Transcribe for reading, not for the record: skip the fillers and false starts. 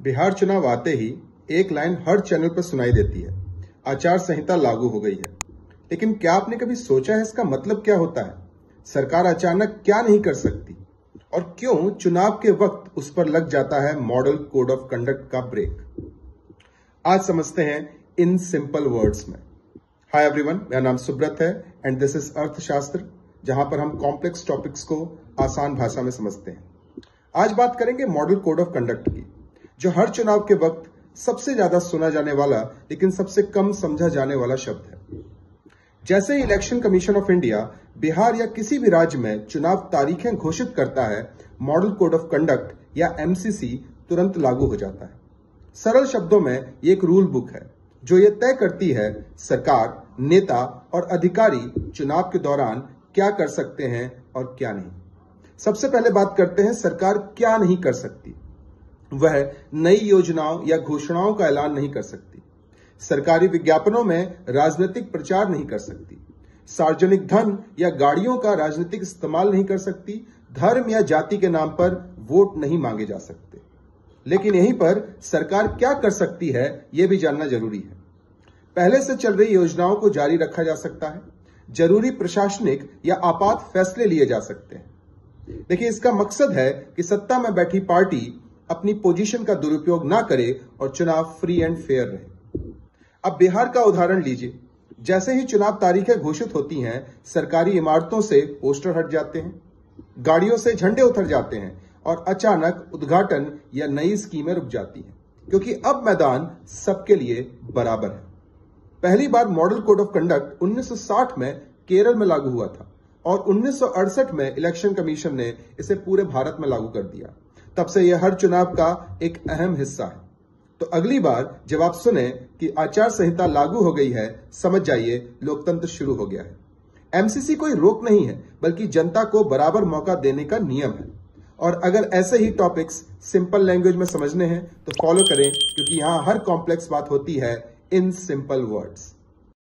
बिहार चुनाव आते ही एक लाइन हर चैनल पर सुनाई देती है, आचार संहिता लागू हो गई है। लेकिन क्या आपने कभी सोचा है इसका मतलब क्या होता है? सरकार अचानक क्या नहीं कर सकती और क्यों चुनाव के वक्त उस पर लग जाता है मॉडल कोड ऑफ कंडक्ट का ब्रेक? आज समझते हैं इन सिंपल वर्ड्स में। हाय एवरीवन, मेरा नाम सुब्रत है एंड दिस इज अर्थशास्त्र, जहां पर हम कॉम्प्लेक्स टॉपिक्स को आसान भाषा में समझते हैं। आज बात करेंगे मॉडल कोड ऑफ कंडक्ट की, जो हर चुनाव के वक्त सबसे ज्यादा सुना जाने वाला लेकिन सबसे कम समझा जाने वाला शब्द है। जैसे ही election commission of India Bihar या किसी भी राज्य में चुनाव तारीखें घोषित करता है, मॉडल कोड ऑफ कंडक्ट या एमसीसी तुरंत लागू हो जाता है। सरल शब्दों में ये एक रूल बुक है जो ये तय करती है सरकार, नेता और अधिकारी चुनाव के दौरान क्या कर सकते हैं और क्या नहीं। सबसे पहले बात करते हैं सरकार क्या नहीं कर सकती। वह नई योजनाओं या घोषणाओं का ऐलान नहीं कर सकती, सरकारी विज्ञापनों में राजनीतिक प्रचार नहीं कर सकती, सार्वजनिक धन या गाड़ियों का राजनीतिक इस्तेमाल नहीं कर सकती, धर्म या जाति के नाम पर वोट नहीं मांगे जा सकते। लेकिन यहीं पर सरकार क्या कर सकती है यह भी जानना जरूरी है। पहले से चल रही योजनाओं को जारी रखा जा सकता है, जरूरी प्रशासनिक या आपात फैसले लिए जा सकते हैं। देखिए, इसका मकसद है कि सत्ता में बैठी पार्टी अपनी पोजीशन का दुरुपयोग ना करे और चुनाव फ्री एंड फेयर रहे। अब बिहार का उदाहरण लीजिए। जैसे ही चुनाव तारीखें घोषित होती हैं, सरकारी इमारतों से पोस्टर हट जाते हैं, गाड़ियों से झंडे उतर जाते हैं और अचानक उद्घाटन या नई स्कीमें रुक जाती हैं, क्योंकि अब मैदान सबके लिए बराबर है। पहली बार मॉडल कोड ऑफ कंडक्ट 1960 में केरल में लागू हुआ था और 1968 में इलेक्शन कमीशन ने इसे पूरे भारत में लागू कर दिया। तब से यह हर चुनाव का एक अहम हिस्सा है। तो अगली बार जब आप सुने कि आचार संहिता लागू हो गई है, समझ जाइए लोकतंत्र शुरू हो गया है। एमसीसी कोई रोक नहीं है, बल्कि जनता को बराबर मौका देने का नियम है। और अगर ऐसे ही टॉपिक्स सिंपल लैंग्वेज में समझने हैं तो फॉलो करें, क्योंकि यहां हर कॉम्प्लेक्स बात होती है इन सिंपल वर्ड्स।